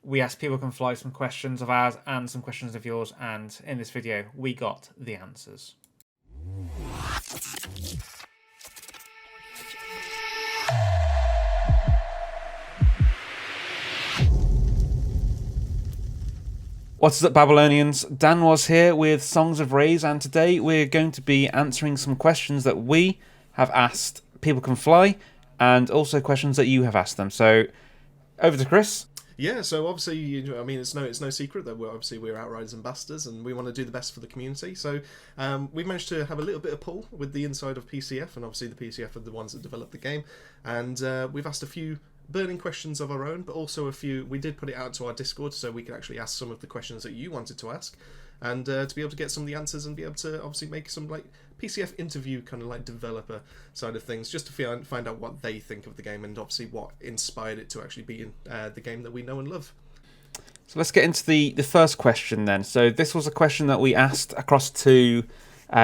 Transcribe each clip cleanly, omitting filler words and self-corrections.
we asked People Can Fly some questions of ours and some questions of yours, and in this video, we got the answers. What's up, Babylonians? Dan was here with Songs of Rays, and today we're going to be answering some questions that we have asked People Can Fly, and also questions that you have asked them. So, over to Chris. Yeah, so obviously, I mean, it's no secret that we're Outriders ambassadors, and we want to do the best for the community. So we've managed to have a little bit of pull with the inside of PCF, and obviously the PCF are the ones that developed the game. And we've asked a few burning questions of our own, but also a few. We did put it out to our Discord so we could actually ask some of the questions that you wanted to ask, and to be able to get some of the answers and be able to obviously make some like PCF interview kind of like developer side of things, just to find out what they think of the game and obviously what inspired it to actually be in the game that we know and love. So let's get into the first question then. So this was a question that we asked across to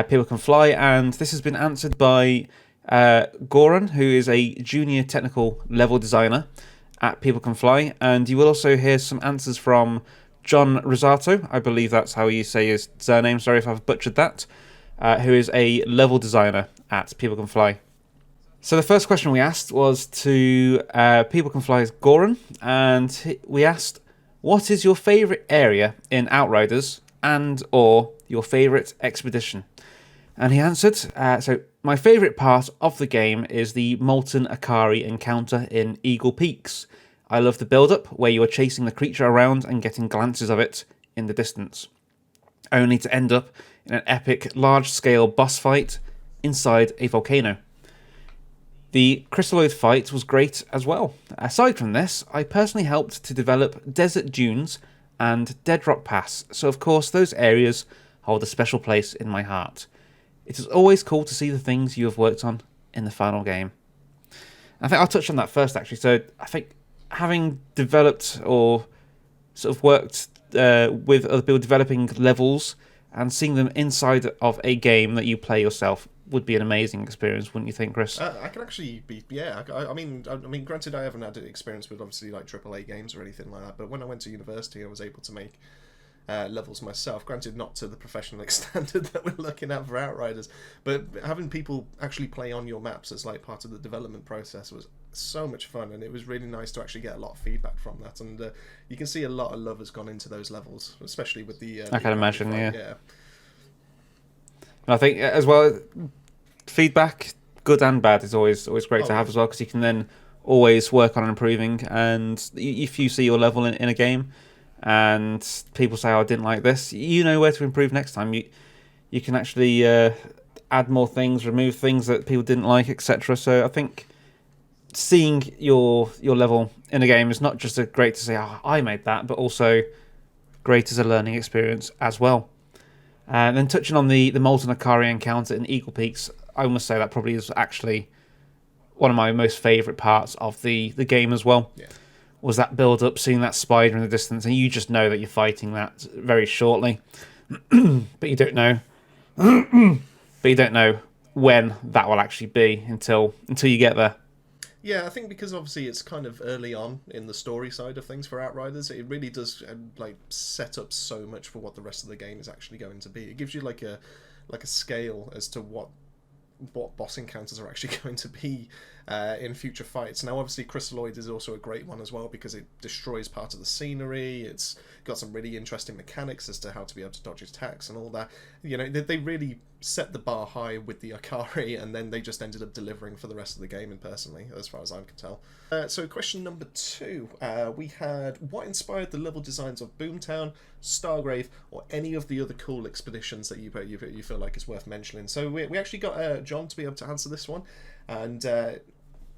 People Can Fly, and this has been answered by Goran, who is a junior technical level designer at People Can Fly, and you will also hear some answers from John Rosato, I believe that's how you say his surname, sorry if I've butchered that, who is a level designer at People Can Fly. So the first question we asked was to People Can Fly's Goran, and we asked, what is your favourite area in Outriders and or your favourite expedition? And he answered, so my favourite part of the game is the Molten Akari encounter in Eagle Peaks. I love the build-up where you are chasing the creature around and getting glances of it in the distance, only to end up in an epic large-scale boss fight inside a volcano. The crystalloid fight was great as well. Aside from this, I personally helped to develop Desert Dunes and Dead Rock Pass, so of course those areas hold a special place in my heart. It is always cool to see the things you have worked on in the final game. I think I'll touch on that first, actually. So I think having developed or sort of worked with other people developing levels and seeing them inside of a game that you play yourself would be an amazing experience, wouldn't you think, Chris? I can actually be, yeah. I mean, granted, I haven't had experience with obviously like AAA games or anything like that, but when I went to university, I was able to make levels myself, granted not to the professional standard that we're looking at for Outriders, but having people actually play on your maps as like part of the development process was so much fun, and it was really nice to actually get a lot of feedback from that, and you can see a lot of love has gone into those levels, especially with the I can imagine, fight. yeah. I think as well, feedback, good and bad, is always great to have as well, because you can then always work on improving, and if you see your level in a game and people say, oh, I didn't like this, you know where to improve next time. You can actually add more things, remove things that people didn't like, etc. So I think seeing your level in a game is not just great to say, oh, I made that, but also great as a learning experience as well. And then touching on the Molten Akari encounter in Eagle Peaks, I must say that probably is actually one of my most favourite parts of the game as well. Yeah. Was that build-up, seeing that spider in the distance, and you just know that you're fighting that very shortly, but you don't know. But you don't know when that will actually be until you get there. Yeah, I think because obviously it's kind of early on in the story side of things for Outriders, it really does like set up so much for what the rest of the game is actually going to be. It gives you like a scale as to what boss encounters are actually going to be in future fights. Now, obviously, Crystalloid is also a great one as well because it destroys part of the scenery. It's got some really interesting mechanics as to how to be able to dodge attacks and all that. You know, they really set the bar high with the Akari, and then they just ended up delivering for the rest of the game, and personally, as far as I can tell. So question number 2, we had, what inspired the level designs of Boomtown, Stargrave, or any of the other cool expeditions that you feel like is worth mentioning? So we actually got John to be able to answer this one, and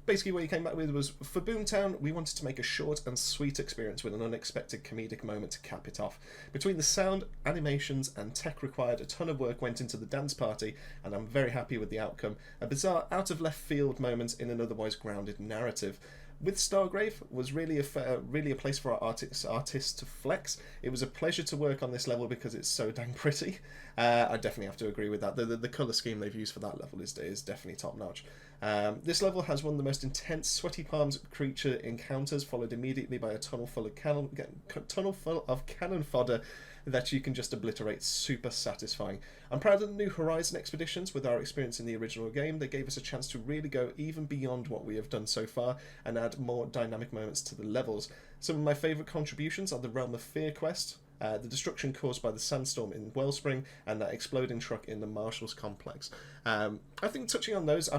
basically what he came back with was, for Boomtown, we wanted to make a short and sweet experience with an unexpected comedic moment to cap it off. Between the sound, animations, and tech required, a ton of work went into the dance party, and I'm very happy with the outcome. A bizarre, out-of-left-field moment in an otherwise grounded narrative. With Stargrave was really a place for our artists to flex. It was a pleasure to work on this level because it's so dang pretty. I definitely have to agree with that. The colour scheme they've used for that level is definitely top notch. This level has one of the most intense sweaty palms creature encounters, followed immediately by a tunnel full of cannon fodder that you can just obliterate. Super satisfying. I'm proud of the New Horizon expeditions. With our experience in the original game, they gave us a chance to really go even beyond what we have done so far and add more dynamic moments to the levels. Some of my favourite contributions are the Realm of Fear quest, the destruction caused by the sandstorm in Wellspring, and that exploding truck in the Marshalls complex. I think touching on those, I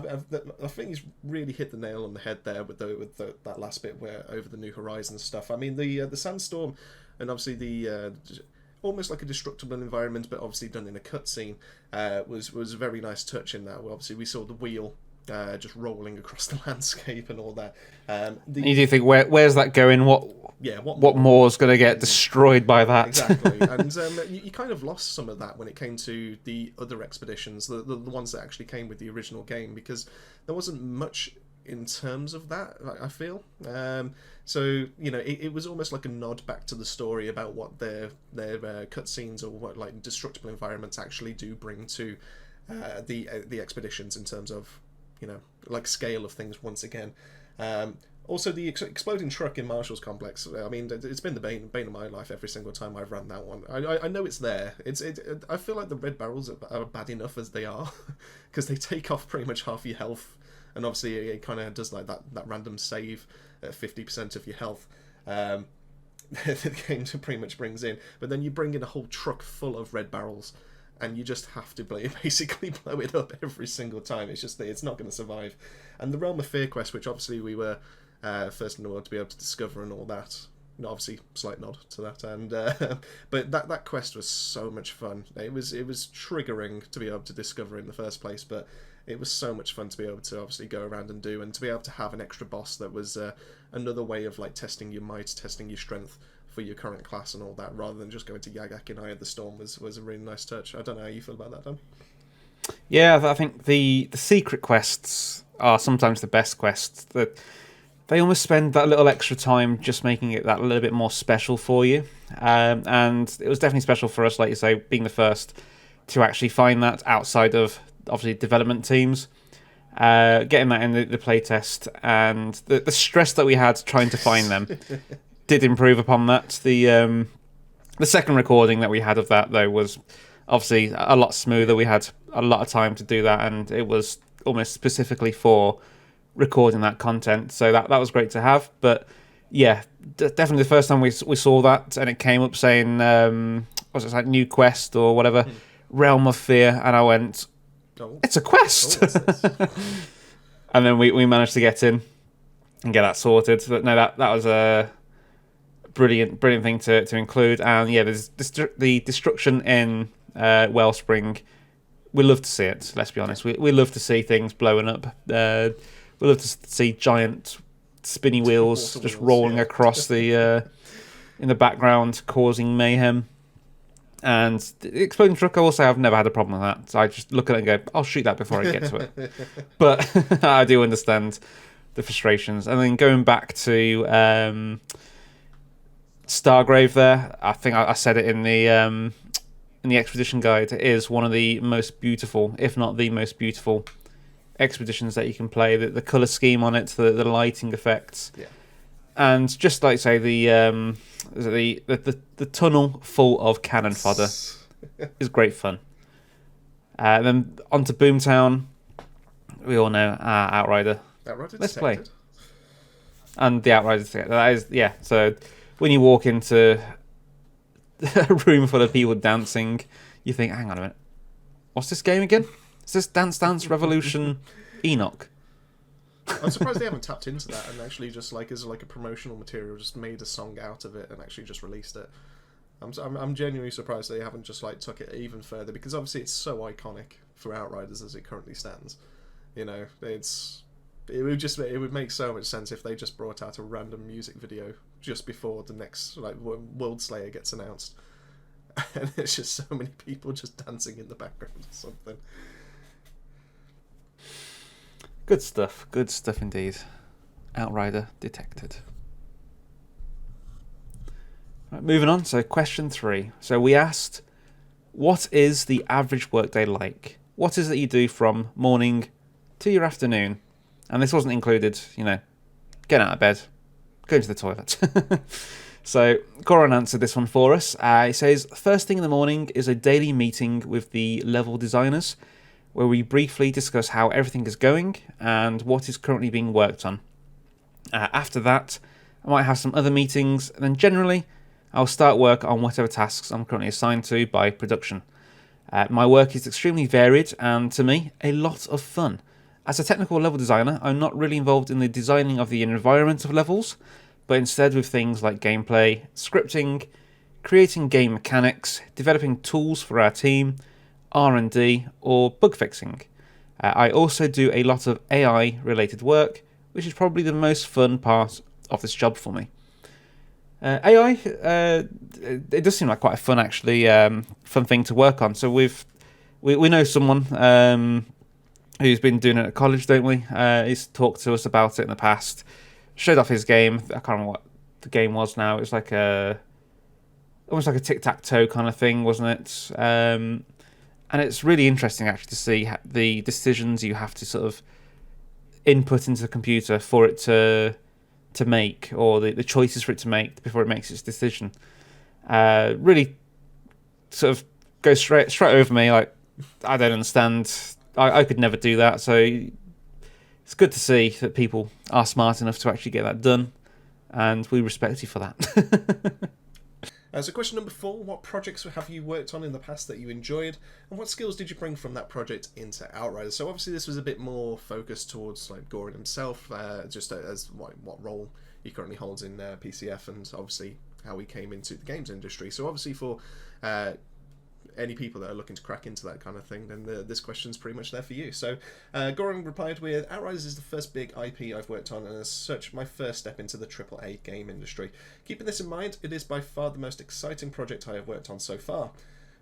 think he's really hit the nail on the head there with that last bit where over the New Horizons stuff. I mean, the sandstorm and obviously the almost like a destructible environment, but obviously done in a cutscene, was a very nice touch in that. Well, obviously we saw the wheel just rolling across the landscape and all that. You do think, where's that going? What more is going to get destroyed by that? Exactly. And you kind of lost some of that when it came to the other expeditions, the ones that actually came with the original game, because there wasn't much in terms of that, I feel. So, you know, it was almost like a nod back to the story about what their cutscenes or what like destructible environments actually do bring to the expeditions in terms of, you know, like scale of things once again. Also, the exploding truck in Marshall's complex. I mean, it's been the bane of my life every single time I've run that one. I know it's there. I feel like the red barrels are bad enough as they are, because they take off pretty much half your health, and obviously it kind of does like that random save at 50% of your health. The game pretty much brings in, but then you bring in a whole truck full of red barrels, and you just have to basically blow it up every single time. It's just that it's not going to survive. And the Realm of Fear quest, which obviously we were first in the world to be able to discover and all that. Obviously, slight nod to that. And but that quest was so much fun. It was triggering to be able to discover in the first place, but it was so much fun to be able to obviously go around and do, and to be able to have an extra boss that was another way of like testing your might, testing your strength for your current class and all that, rather than just going to Yagak in Eye of the Storm was a really nice touch. I don't know how you feel about that, Dan. Yeah, I think the secret quests are sometimes the best quests. They almost spend that little extra time just making it that little bit more special for you. And it was definitely special for us, like you say, being the first to actually find that outside of, obviously, development teams. Getting that in the playtest, and the stress that we had trying to find them did improve upon that. The second recording that we had of that, though, was obviously a lot smoother. We had a lot of time to do that, and it was almost specifically for recording that content, so that was great to have. But yeah, definitely the first time we saw that and it came up saying was it like new quest or whatever, Realm of Fear, and I went, it's a quest. And then we managed to get in and get that sorted. But no, that was a brilliant thing to include. And yeah, there's the destruction in Wellspring. We love to see it, let's be honest. We love to see things blowing up. We love to see giant spinny wheels just rolling across the in the background, causing mayhem. And the exploding truck, I will say I've never had a problem with that. So I just look at it and go, I'll shoot that before I get to it. But I do understand the frustrations. And then going back to Stargrave there, I think I said it in the expedition guide, it is one of the most beautiful, if not the most beautiful expeditions that you can play. The colour scheme on it, the lighting effects, and just like say the tunnel full of cannon fodder is great fun. Then onto Boomtown. We all know Outrider. Let's play. And the Outriders. That is, yeah. So when you walk into a room full of people dancing, you think, hang on a minute, what's this game again? Is this Dance Dance Revolution Enoch? I'm surprised they haven't tapped into that and actually just like as like a promotional material, just made a song out of it and actually just released it. I'm genuinely surprised they haven't just like took it even further, because obviously it's so iconic for Outriders as it currently stands. You know, it would make so much sense if they just brought out a random music video just before the next like World Slayer gets announced, and there's just so many people just dancing in the background or something. Good stuff indeed. Outrider detected. Right, moving on, so question 3. So we asked, what is the average workday like? What is it you do from morning to your afternoon? And this wasn't included, getting out of bed, going to the toilet. So Goran answered this one for us. He says, first thing in the morning is a daily meeting with the level designers, where we briefly discuss how everything is going and what is currently being worked on. After that, I might have some other meetings, and then generally, I'll start work on whatever tasks I'm currently assigned to by production. My work is extremely varied and, to me, a lot of fun. As a technical level designer, I'm not really involved in the designing of the environment of levels, but instead with things like gameplay, scripting, creating game mechanics, developing tools for our team, R&D, or bug fixing. I also do a lot of AI-related work, which is probably the most fun part of this job for me. AI, it does seem like quite a fun, actually, fun thing to work on. So we know someone who's been doing it at college, don't we? He's talked to us about it in the past. Showed off his game. I can't remember what the game was now. It was like almost like a tic-tac-toe kind of thing, wasn't it? And it's really interesting actually to see the decisions you have to sort of input into the computer for it to make, or the choices for it to make before it makes its decision. Really sort of goes straight over me. Like, I don't understand. I could never do that. So it's good to see that people are smart enough to actually get that done, and we respect you for that. So question number 4, what projects have you worked on in the past that you enjoyed, and what skills did you bring from that project into Outriders? So obviously this was a bit more focused towards like Goran himself, just as what role he currently holds in PCF, and obviously how he came into the games industry. So obviously for any people that are looking to crack into that kind of thing, then this question's pretty much there for you. So Goran replied with, Outriders is the first big IP I've worked on, and as such my first step into the AAA game industry. Keeping this in mind, it is by far the most exciting project I have worked on so far.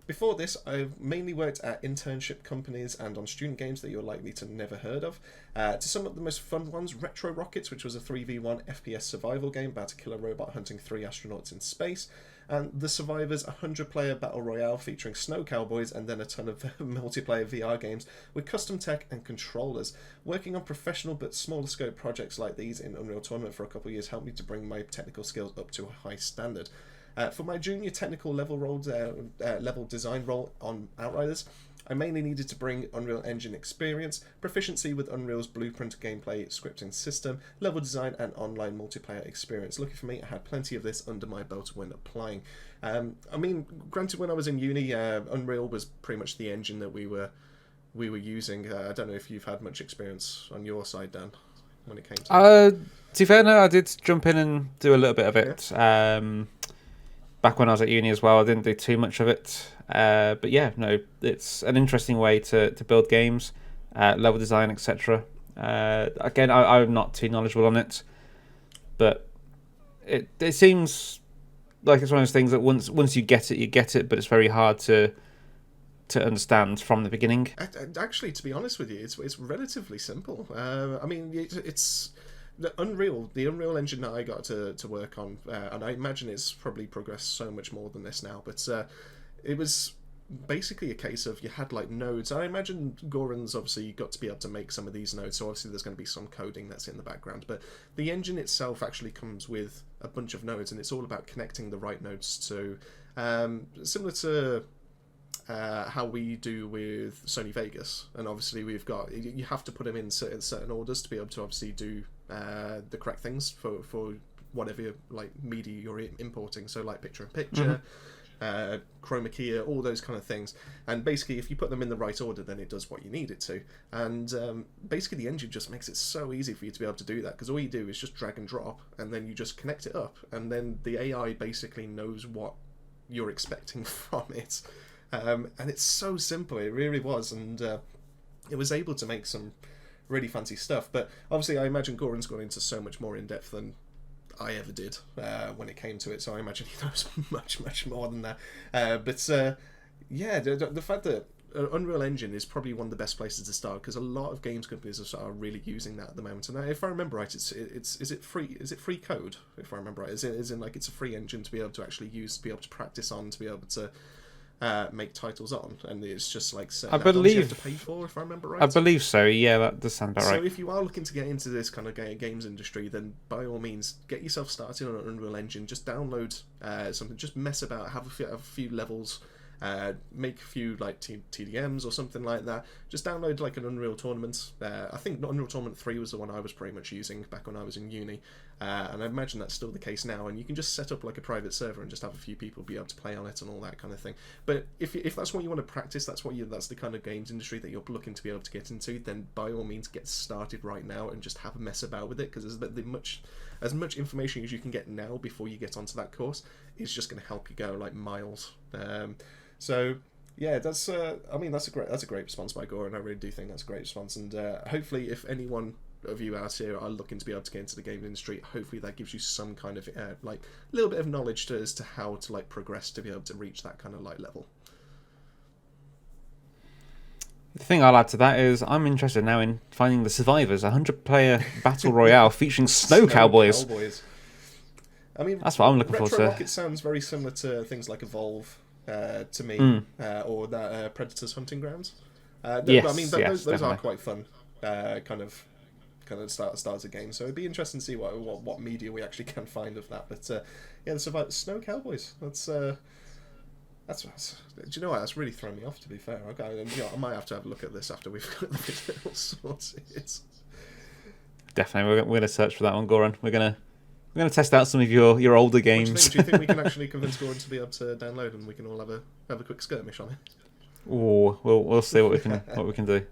Before this, I've mainly worked at internship companies and on student games that you're likely to never heard of. To some of the most fun ones, Retro Rockets, which was a 3v1 FPS survival game about a killer robot hunting 3 astronauts in space, and The Survivors, a 100-player battle royale featuring snow cowboys and then a ton of multiplayer VR games with custom tech and controllers. Working on professional but smaller scope projects like these in Unreal Tournament for a couple of years helped me to bring my technical skills up to a high standard. For my junior technical level design role on Outriders, I mainly needed to bring Unreal Engine experience, proficiency with Unreal's Blueprint gameplay scripting system, level design, and online multiplayer experience. Lucky for me, I had plenty of this under my belt when applying. I mean, granted, when I was in uni, Unreal was pretty much the engine that we were using. I don't know if you've had much experience on your side, Dan, when it came to be fair, no, I did jump in and do a little bit of it. Yeah. Back when I was at uni as well, I didn't do too much of it. But yeah, no, it's an interesting way to build games, level design, etc. Again, I'm not too knowledgeable on it, but it seems like it's one of those things that once you get it, you get it, but it's very hard to understand from the beginning. Actually, to be honest with you, it's relatively simple. I mean, it's the Unreal Engine that I got to work on, and I imagine it's probably progressed so much more than this now, but it was basically a case of you had like nodes. I imagine Goran's obviously got to be able to make some of these nodes, so obviously there's going to be some coding that's in the background, but the engine itself actually comes with a bunch of nodes, and it's all about connecting the right nodes to, similar to how we do with Sony Vegas, and obviously we've got, you have to put them in certain orders to be able to obviously do the correct things for whatever like media you're importing, so like picture-in-picture, chroma key, all those kind of things, and basically if you put them in the right order, then it does what you need it to, and basically the engine just makes it so easy for you to be able to do that, because all you do is just drag and drop, and then you just connect it up, and then the AI basically knows what you're expecting from it. And it's so simple, it really was, and it was able to make some really fancy stuff. But obviously I imagine Goran's gone into so much more in depth than I ever did when it came to it, so I imagine he knows much more than that. Yeah, the fact that Unreal Engine is probably one of the best places to start, because a lot of games companies are really using that at the moment. And if I remember right, is it free code? If I remember right, is in like it's a free engine to be able to actually use, to be able to practice on, to be able to make titles on, and it's just like I certain add-ons you have believe to pay for, if I remember right. I believe so. Yeah, that does sound about So right. if you are looking to get into this kind of games industry, then by all means get yourself started on an Unreal Engine. Just download something, just mess about, have a few levels, make a few like TDMs or something like that. Just download like an Unreal Tournament. I think Unreal Tournament 3 was the one I was pretty much using back when I was in uni, and I imagine that's still the case now. And you can just set up like a private server and just have a few people be able to play on it and all that kind of thing. But if that's what you want to practice, that's the kind of games industry that you're looking to be able to get into, then by all means get started right now and just have a mess about with it, because as much information as you can get now before you get onto that course is just going to help you go like miles. So yeah, that's that's a great response by Goran. I really do think that's a great response, and hopefully if anyone of you out here are looking to be able to get into the game industry, hopefully that gives you some kind of like little bit of knowledge as to how to like progress to be able to reach that kind of like level. The thing I'll add to that is I'm interested now in finding the survivors, a 100-player battle royale featuring snow cowboys. I mean, that's what I'm looking forward to. Retro Rocket sounds very similar to things like Evolve to me, or that Predators Hunting Grounds. Yes, I mean, those definitely are quite fun. Kind of starts a game. So it'd be interesting to see what media we actually can find of that. But yeah, the Snow Cowboys. That's do you know what? That's really thrown me off. To be fair, I might have to have a look at this after we've got the video sorted. Definitely, we're going to search for that one, Goran. We're going to test out some of your older games. Do you think we can actually convince Goran to be able to download, and we can all have a quick skirmish on it? Oh, we'll see what we can do.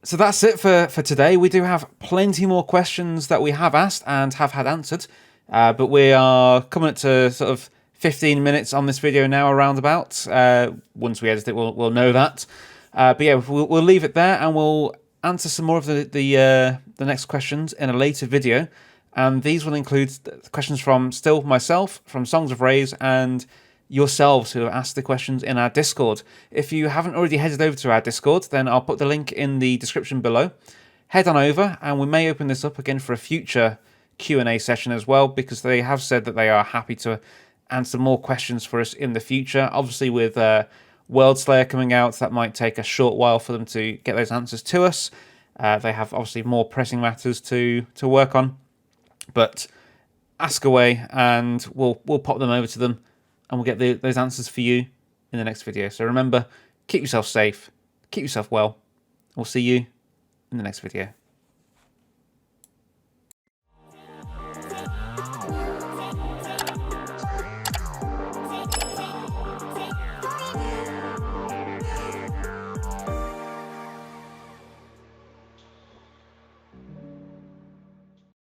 So that's it for today. We do have plenty more questions that we have asked and have had answered, but we are coming up to sort of 15 minutes on this video now, around about. Once we edit it, we'll know that. But yeah, we'll leave it there, and we'll answer some more of the next questions in a later video. And these will include questions from still myself, from Songs of Rays, and yourselves who have asked the questions in our Discord. If you haven't already headed over to our Discord, then I'll put the link in the description below. Head on over, and we may open this up again for a future Q&A session as well, because they have said that they are happy to answer more questions for us in the future. Obviously, with World Slayer coming out, that might take a short while for them to get those answers to us. They have obviously more pressing matters to work on, but ask away, and we'll pop them over to them, and we'll get those answers for you in the next video. So remember, keep yourself safe, keep yourself well. We'll see you in the next video.